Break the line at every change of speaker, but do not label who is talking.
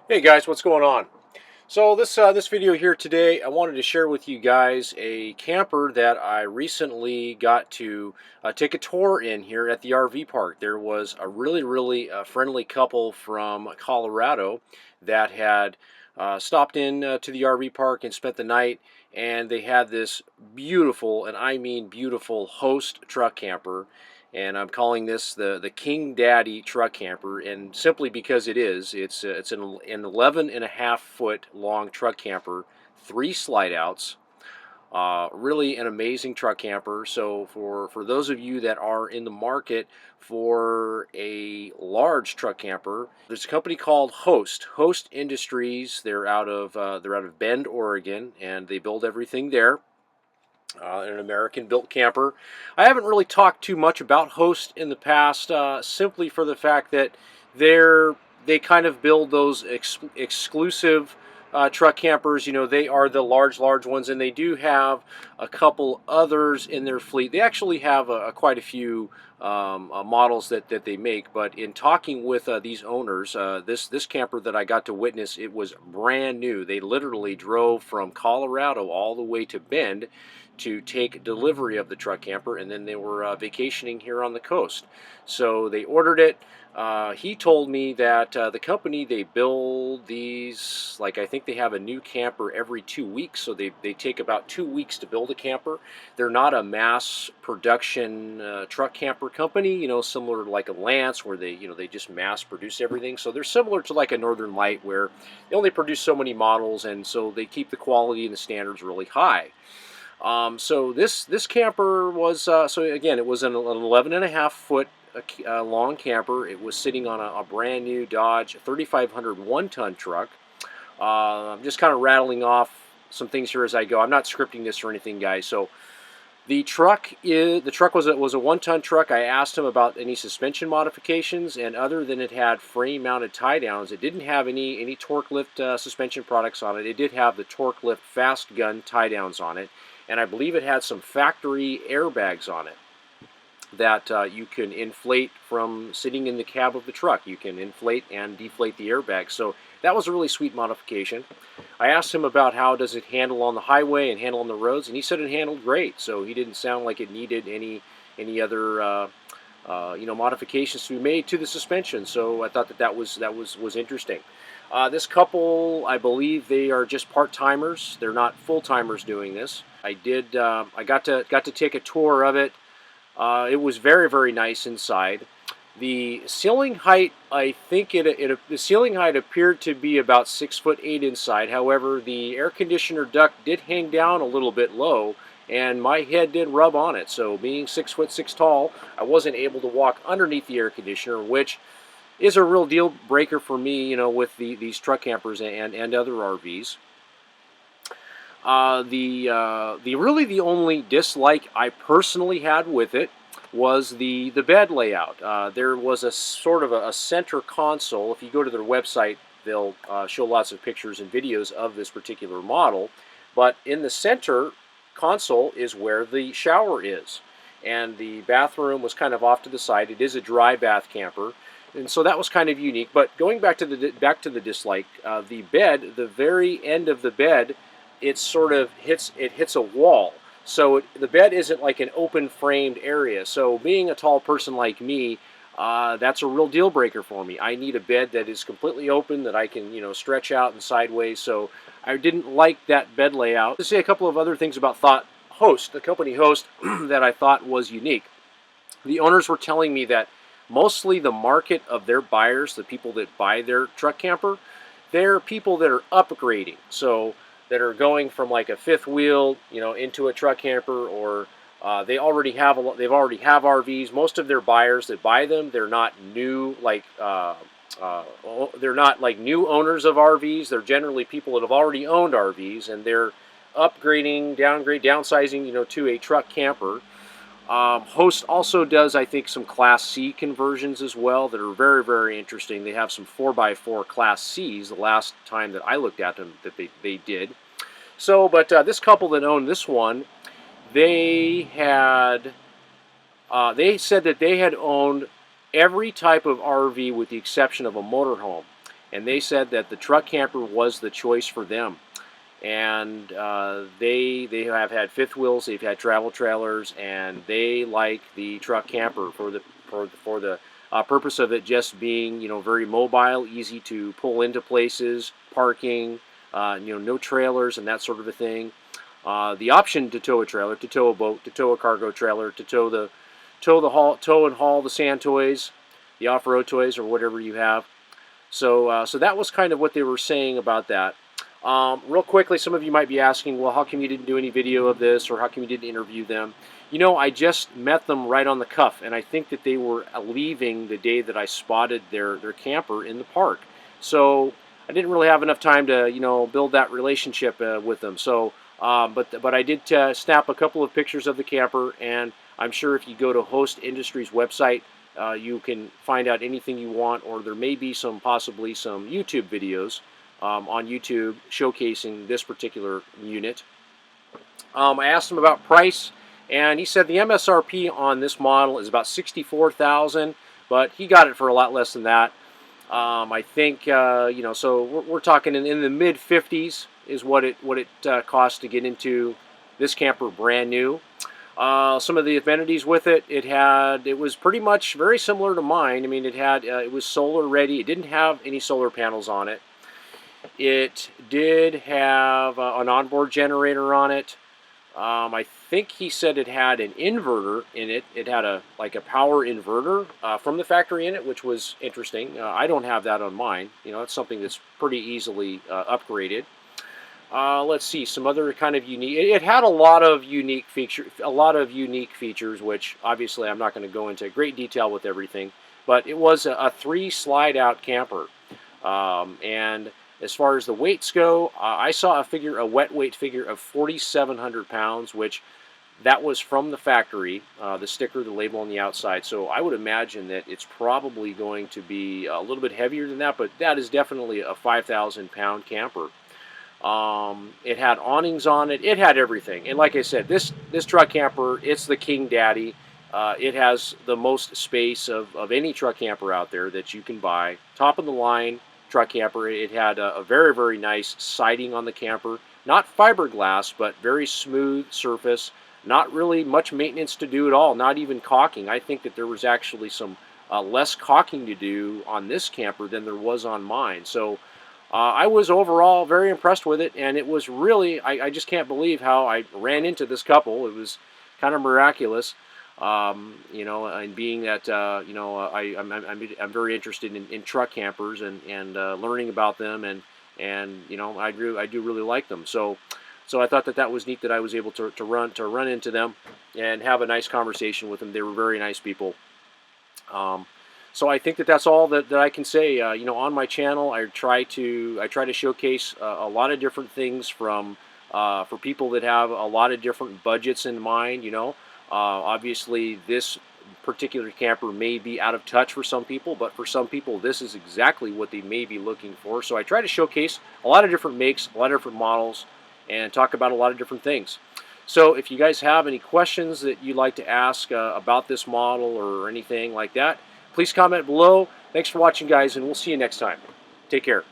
Hey guys, what's going on? So this video here today, I wanted to share with you guys a camper that I recently got to take a tour in here at the RV park. There was a really friendly couple from Colorado that had stopped in to the RV park and spent the night, and they had this beautiful, and I mean beautiful, Host truck camper. And I'm calling this the King Daddy truck camper, and simply because it is. It's an 11.5 foot long truck camper, 3 slide outs. Really an amazing truck camper. So for those of you that are in the market for a large truck camper, there's a company called Host Industries. They're out of Bend, Oregon, and they build everything there. An American-built camper. I haven't really talked too much about Host in the past, simply for the fact that they kind of build those exclusive truck campers. You know, they are the large ones, and they do have a couple others in their fleet. They actually have quite a few models that they make. But in talking with these owners, this camper that I got to witness, it was brand new. They literally drove from Colorado all the way to Bend to take delivery of the truck camper, and then they were vacationing here on the coast. So they ordered it. He told me that the company, they build these, like, I think they have a new camper every 2 weeks, so they take about 2 weeks to build a camper. They're not a mass production truck camper company, you know, similar to like a Lance, where they just mass produce everything. So they're similar to like a Northern Light, where they only produce so many models, and so they keep the quality and the standards really high. So this camper was, so again, it was an 11.5 foot long camper. It was sitting on a brand new Dodge 3500 1-ton truck. I'm just kind of rattling off some things here as I go. I'm not scripting this or anything, guys. So the truck was a 1-ton truck. I asked him about any suspension modifications, and other than it had frame mounted tie downs, it didn't have any torque lift suspension products on it. It did have the torque lift fast gun tie downs on it, and I believe it had some factory airbags on it that you can inflate from sitting in the cab of the truck. You can inflate and deflate the airbags. So that was a really sweet modification. I asked him about how does it handle on the highway and handle on the roads, and he said it handled great. So he didn't sound like it needed any other modifications to be made to the suspension. So I thought that was interesting. This couple, I believe they are just part-timers. They're not full-timers doing this. I got to take a tour of it. It was very nice inside. The ceiling height, I think the ceiling height appeared to be about 6'8" inside. However, the air conditioner duct did hang down a little bit low, and my head did rub on it. So being 6'6" tall, I wasn't able to walk underneath the air conditioner, which is a real deal breaker for me, you know, with these truck campers and other RVs. The only dislike I personally had with it was the bed layout. There was a sort of a center console. If you go to their website, they'll show lots of pictures and videos of this particular model. But in the center console is where the shower is, and the bathroom was kind of off to the side. It is a dry bath camper, and so that was kind of unique. But going back to the dislike, the bed, the very end of the bed, it sort of hits a wall. So the bed isn't like an open framed area. So being a tall person like me, that's a real deal breaker for me. I need a bed that is completely open, that I can, you know, stretch out and sideways. So I didn't like that bed layout. To say a couple of other things about the company Host, that I thought was unique. The owners were telling me that mostly the market of their buyers, the people that buy their truck camper, they're people that are upgrading. So that are going from like a fifth wheel, you know, into a truck camper, or they already have RVs. Most of their buyers that buy them, they're not new, they're not like new owners of RVs. They're generally people that have already owned RVs, and they're downsizing, you know, to a truck camper. Host also does, I think, some Class C conversions as well that are very interesting. They have some 4x4 Class Cs the last time that I looked at them that they did. So, but this couple that owned this one, they said that they had owned every type of RV with the exception of a motorhome. and they said that the truck camper was the choice for them. And they have had fifth wheels, they've had travel trailers, and they like the truck camper for the purpose of it just being, you know, very mobile, easy to pull into places, parking, you know, no trailers and that sort of a thing. The option to tow a trailer, to tow a boat, to tow a cargo trailer, to tow and haul the sand toys, the off-road toys, or whatever you have. So that was kind of what they were saying about that. Real quickly, some of you might be asking, well, how come you didn't do any video of this, or how come you didn't interview them? You know, I just met them right on the cuff, and I think that they were leaving the day that I spotted their camper in the park. So I didn't really have enough time to, you know, build that relationship with them. So, but I did snap a couple of pictures of the camper, and I'm sure if you go to Host Industries website, you can find out anything you want, or there may be possibly some YouTube videos on YouTube showcasing this particular unit. I asked him about price, and he said the MSRP on this model is about $64,000, but he got it for a lot less than that. I think you know, so we're talking in the mid 50s is what it costs to get into this camper brand new. Some of the amenities with it, it was pretty much very similar to mine. I mean, it was solar ready. It didn't have any solar panels on it. It did have an onboard generator on it. I think he said it had an inverter in it. It had a power inverter from the factory in it, which was interesting. I don't have that on mine. You know, it's something that's pretty easily upgraded. Let's see some other kind of unique. It had a lot of unique features, which obviously I'm not going to go into great detail with everything. But it was a 3 slide-out camper, and as far as the weights go, I saw a wet weight figure of 4,700 pounds, which that was from the factory, the sticker, the label on the outside. So I would imagine that it's probably going to be a little bit heavier than that, but that is definitely a 5,000 pound camper. It had awnings on it. It had everything. And like I said, this truck camper, it's the king daddy. It has the most space of any truck camper out there that you can buy. Top of the line truck camper. It had a very, very nice siding on the camper. Not fiberglass, but very smooth surface. Not really much maintenance to do at all. Not even caulking. I think that there was actually some less caulking to do on this camper than there was on mine. So I was overall very impressed with it, and it was really, I just can't believe how I ran into this couple. It was kind of miraculous. You know, and being that you know, I'm very interested in truck campers and learning about them, and you know, I do really like them. So I thought that was neat that I was able to run into them and have a nice conversation with them. They were very nice people. So I think that that's all that I can say. You know, on my channel, I try to showcase a lot of different things from for people that have a lot of different budgets in mind. You know. Obviously, this particular camper may be out of touch for some people, but for some people, this is exactly what they may be looking for. So I try to showcase a lot of different makes, a lot of different models, and talk about a lot of different things. So if you guys have any questions that you'd like to ask about this model or anything like that, please comment below. Thanks for watching, guys, and we'll see you next time. Take care.